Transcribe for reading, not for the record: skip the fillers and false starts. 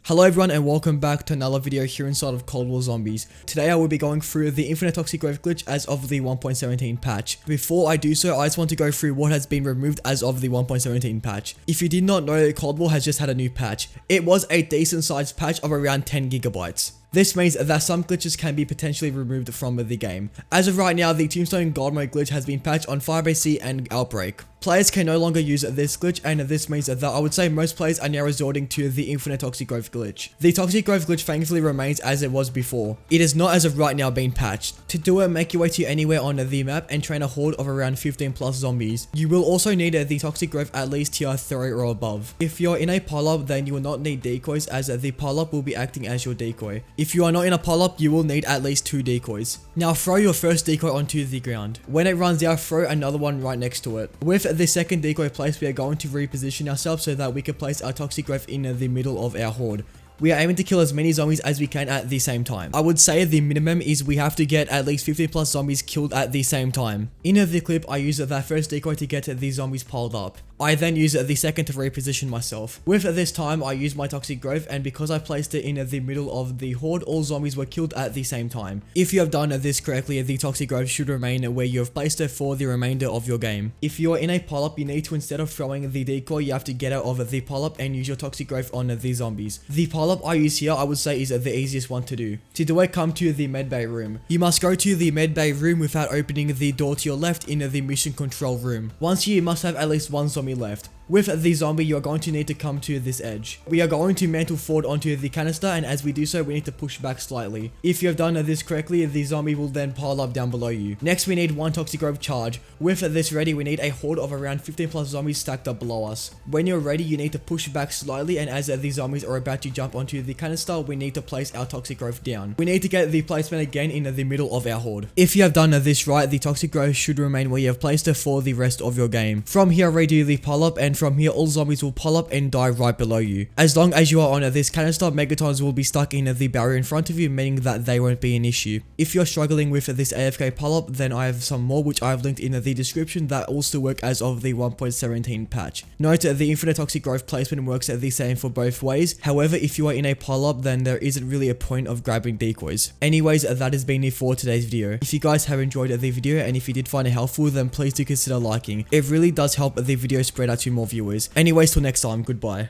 Hello everyone and welcome back to another video here inside of Cold War Zombies. Today I will be going through the infinite toxic growth glitch as of the 1.17 patch. Before I do so, I just want to go through what has been removed as of the 1.17 patch. If you did not know, Cold War has just had a new patch. It was a decent sized patch of around 10 gigabytes. This means that some glitches can be potentially removed from the game. As of right now, the Tombstone God mode glitch has been patched on Firebaze and Outbreak. Players can no longer use this glitch, and this means that I would say most players are now resorting to the infinite toxic growth glitch. The toxic growth glitch thankfully remains as it was before. It is not as of right now being patched. To do it, make your way to anywhere on the map and train a horde of around 15 plus zombies. You will also need the toxic growth at least tier 3 or above. If you're in a pile-up, then you will not need decoys, as the pile-up will be acting as your decoy. If you are not in a pile-up, you will need at least 2 decoys. Now throw your first decoy onto the ground. When it runs out, throw another one right next to it. With the second decoy placed, we are going to reposition ourselves so that we can place our toxic growth in the middle of our horde. We are aiming to kill as many zombies as we can at the same time. I would say the minimum is we have to get at least 15 plus zombies killed at the same time. In the clip, I used that first decoy to get the zombies piled up. I then used the second to reposition myself. With this time, I used my toxic growth, and because I placed it in the middle of the horde, all zombies were killed at the same time. If you have done this correctly, the toxic growth should remain where you have placed it for the remainder of your game. If you are in a pile-up, you need to, instead of throwing the decoy, you have to get out of the pile-up and use your toxic growth on the zombies. The pile-up I use here, I would say, is the easiest one to do. To do it, come to the medbay room. You must go to the medbay room without opening the door to your left in the mission control room. Once here, you must have at least one zombie left. With the zombie, you are going to need to come to this edge. We are going to mantle forward onto the canister, and as we do so, we need to push back slightly. If you have done this correctly, the zombie will then pile up down below you. Next, we need one toxic growth charge. With this ready, we need a horde of around 15 plus zombies stacked up below us. When you're ready, you need to push back slightly, and as the zombies are about to jump onto the canister, we need to place our toxic growth down. We need to get the placement again in the middle of our horde. If you have done this right, the toxic growth should remain where you have placed it for the rest of your game. From here, redo the pile up, and from here, all zombies will pile up and die right below you. As long as you are on this canister, megatons will be stuck in the barrier in front of you, meaning that they won't be an issue. If you're struggling with this AFK pile up, then I have some more which I have linked in the description that also work as of the 1.17 patch. Note the infinite toxic growth placement works the same for both ways. However, if you are in a pile up, then there isn't really a point of grabbing decoys. Anyways, that has been it for today's video. If you guys have enjoyed the video, and if you did find it helpful, then please do consider liking. It really does help the video spread out to more viewers. Anyways, till next time, goodbye.